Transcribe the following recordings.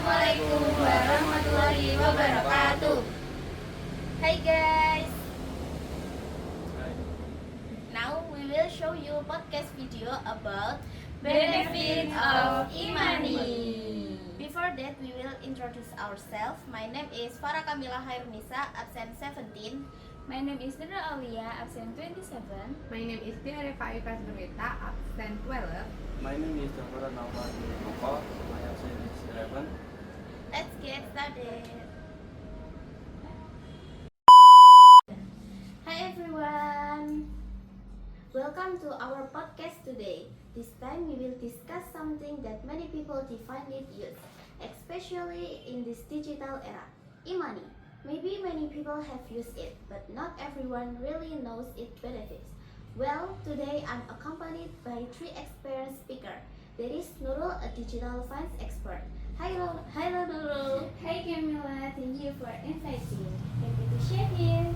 Assalamualaikum warahmatullahi wabarakatuh. Hi guys. Now we will show you podcast video about benefit of e-money. Before that, we will introduce ourselves. My name is Farah Kamila Hairunisa, absent 17. My name is Nura Alia, absent 27. My name is Tina Refa Ikas Nurita, absent 12. My name is Jafar Nawar Moko. My absent is 11. Let's get started. Hi everyone. Welcome to our podcast today. This time we will discuss something that many people define it use, especially in this digital era, e-money. Maybe many people have used it, but not everyone really knows its benefits. Well, today I'm accompanied by three experienced speakers. There is Nurul, a digital finance expert. Hello Nurul. Hi Camila, thank you for inviting. Happy to share here.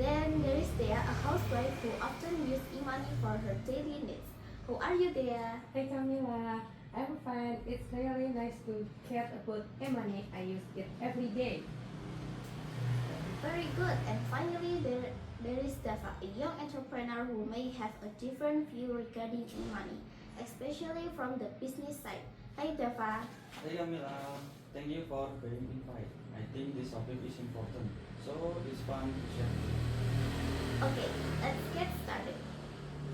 Then there is Dea, a housewife who often uses e-money for her daily needs. How are you, Dea? Hey Camila, I'm fine. It's really nice to care about e-money. I use it every day. Very good. And finally, there is Dava, a young entrepreneur who may have a different view regarding e-money, especially from the business side. Hi, Dava. Hey Camila, thank you for being invited. I think this topic is important, so it's fun to share. Okay, let's get started.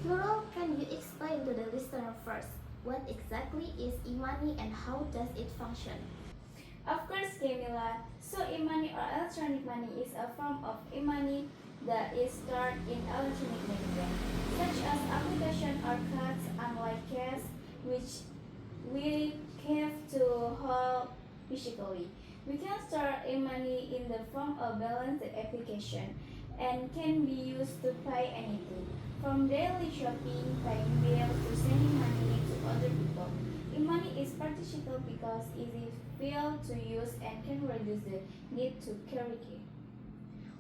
Nurul, can you explain to the listener first what exactly is e-money and how does it function? Of course, Camila. So, e-money or electronic money is a form of e-money that is stored in electronic media, such as application or cards, unlike cash, which we have to hold physically. We can store e-money in the form of balance application and can be used to pay anything, from daily shopping, paying bills, to sending money to other people. E-money is practical because it is easy to use and can reduce the need to carry cash.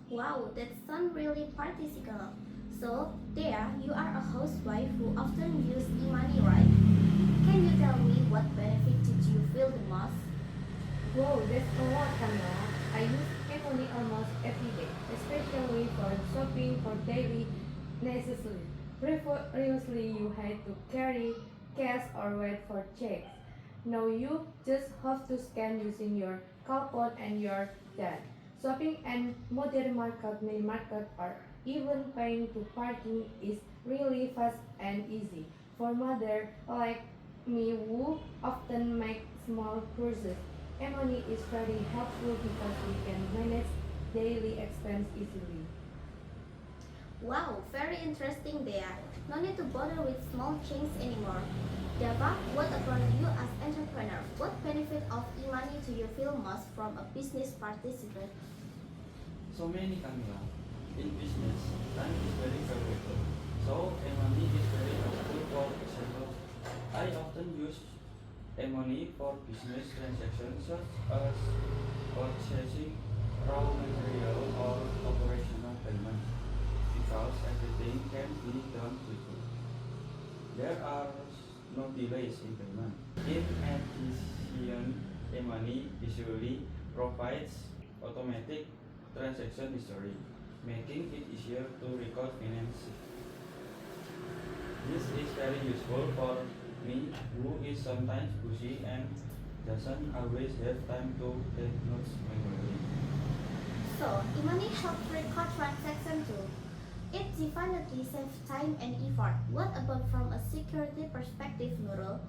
Wow, that sounds really practical. So, Dea, you are a housewife who often use e-money, right? Can you tell me what benefit did you feel the most? Wow, that's a lot, Camila. I use e-money almost every day, especially for shopping for daily necessities. Previously, you had to carry cash or wait for checks. Now you just have to scan using your coupon and your card. Shopping and modern market, mini market, or even paying to parking is really fast and easy. For mother like me who often make small purchases, e-money is very helpful because we can manage daily expense easily. Wow, very interesting there. No need to bother with small change anymore. Dava, what about you as entrepreneur? What benefit of e-money do you feel most from a business participant? So many Camila. In business, time is very valuable. So e-money is very helpful. For example, I often use e-money for business transactions such as purchasing raw material or operational payments because everything can be done quickly. There are no delays in payment. In addition, e-money usually provides automatic transaction history, making it easier to record finances. This is very useful for me who is sometimes busy and doesn't always have time to take notes manually. So, e-money helps record transaction too. It definitely saves time and effort. What about from a security perspective, Nurul?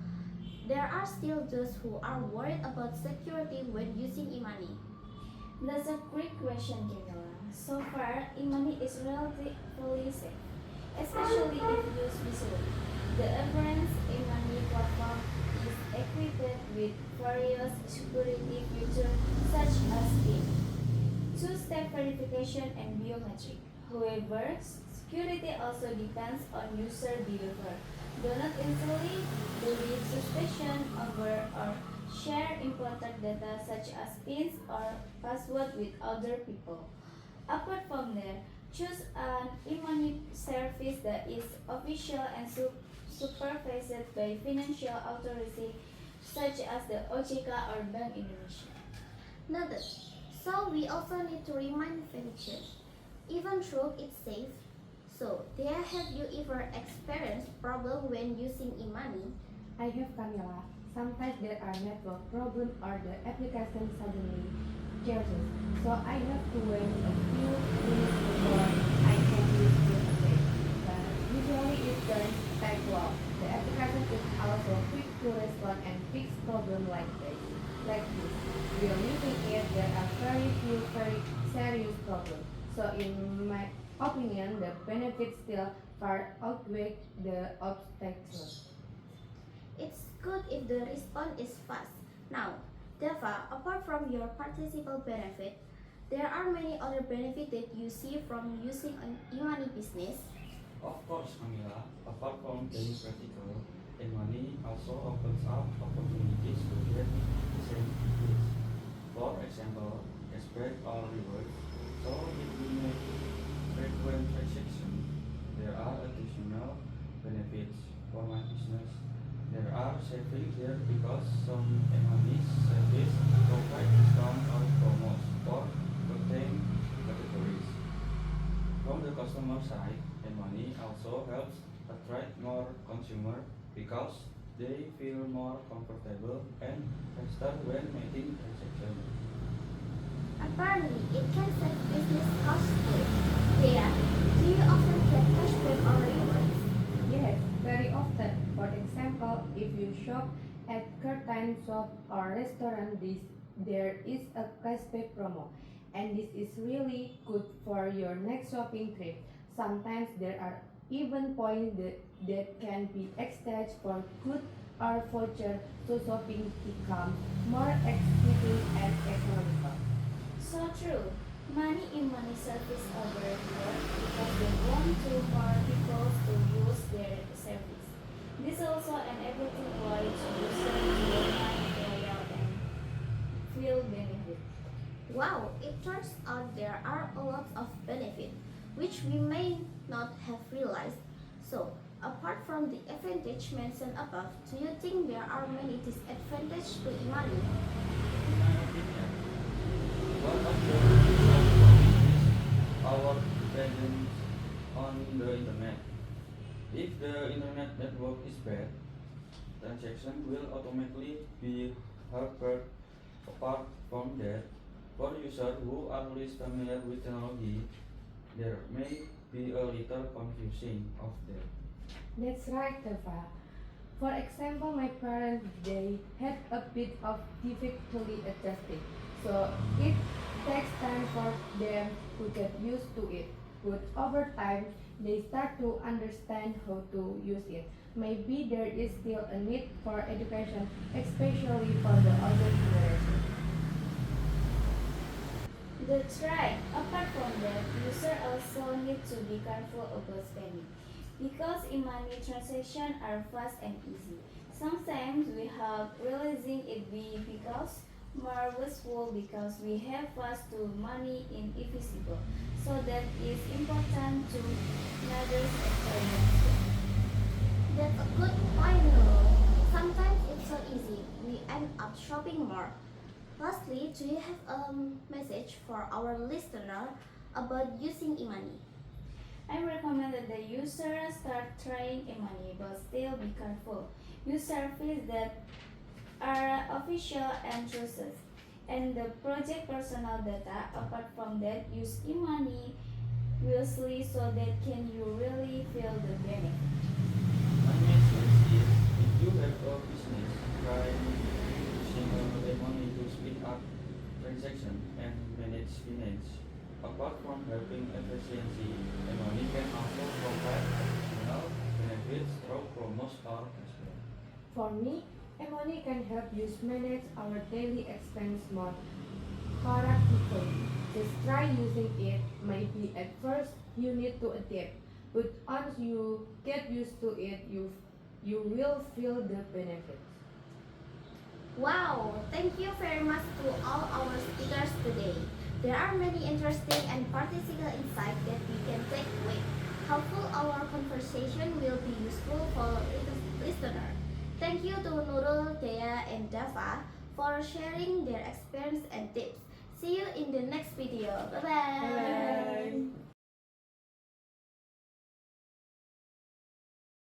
There are still those who are worried about security when using e-money. That's a great question, Camila. So far, e-money is relatively safe, especially if used visually. The Everence e-money platform is equipped with various security features such as PIN, two-step verification, and biometric. However, security also depends on user behavior. Do not easily believe suspicion over or share important data such as PINs or password with other people. Apart from that, choose an e-money service that is official and supervised by financial authority such as the OJK or Bank Indonesia. Noted. So we also need to remind Venture, even though it's safe. So, there have you ever experienced problem when using e-money? I have Camila. Sometimes there are network problems or the application suddenly crashes, so I have to wait a few minutes before I can use it again. But usually it doesn't take long. The application is also quick to respond and fix problems like this. While using it, there are very few very serious problems. So in my opinion, the benefits still far outweigh the obstacles. It's good if the response is fast. Now, Deva, apart from your participle benefit, there are many other benefits that you see from using an e-money business. Of course, Camila, apart from being practical, e-money also opens up opportunities to get incentives. For example, cashback or rewards. So if we make frequent transactions, there are additional benefits for my business. There are savings here because some e-money service provide discount or promos for certain categories. From the customer side, e-money also helps attract more consumers because they feel more comfortable and faster when making transactions. Apparently, it can save business costs too. Dea, do you often get cashback or rewards? Yes, very often. For example, if you shop at curtain shop or restaurant, there is a cashback promo, and this is really good for your next shopping trip. Sometimes there are even points that can be exchanged for good or voucher, so shopping becomes more exciting and economical. So true. Money in money service over reward because they want to more people to use their service. This also enables employees to use money loyal and feel benefit. Wow, it turns out there are a lot of benefit which we may not have realized. So, apart from the advantage mentioned above, do you think there are many disadvantages to e-money? In my opinion, one of the reasons is our dependence on the internet. If the internet network is bad, transaction will automatically be harder. Apart from that, for users who are less familiar with technology, there may be a little confusing of that. That's right, Teva. For example, my parents they had a bit of difficulty adjusting, so it takes time for them to get used to it. But over time, they start to understand how to use it. Maybe there is still a need for education, especially for the older generation. That's right. Apart from that, users also need to be careful about spending because e-money transactions are fast and easy. Sometimes we have realizing it be because more wasteful because we have fast to money in invisible. So that is important to another experience. That's a good point, Nurul. Sometimes it's so easy, we end up shopping more. Lastly, do you have a message for our listener about using e-money? I recommend that the user start trying e-money but still be careful. Use services that are official and trusted. And the project personal data, apart from that, use e-money wisely so that can you really feel the benefit. My message is if you have a business, try using money to speed up transaction and manage finance. Apart from helping efficiency, money can also provide additional benefits through promos or cashback. For me, money can help you manage our daily expense more practically. Just try using it. Maybe at first you need to adapt, but once you get used to it, you will feel the benefits. Wow, thank you very much to all our speakers today. There are many interesting and practical insights that we can take away. Hopefully our conversation will be useful for listener. Thank you to Nurul, Dea, and Mustafa for sharing their experience and tips. See you in the next video. Bye bye. Bye-bye.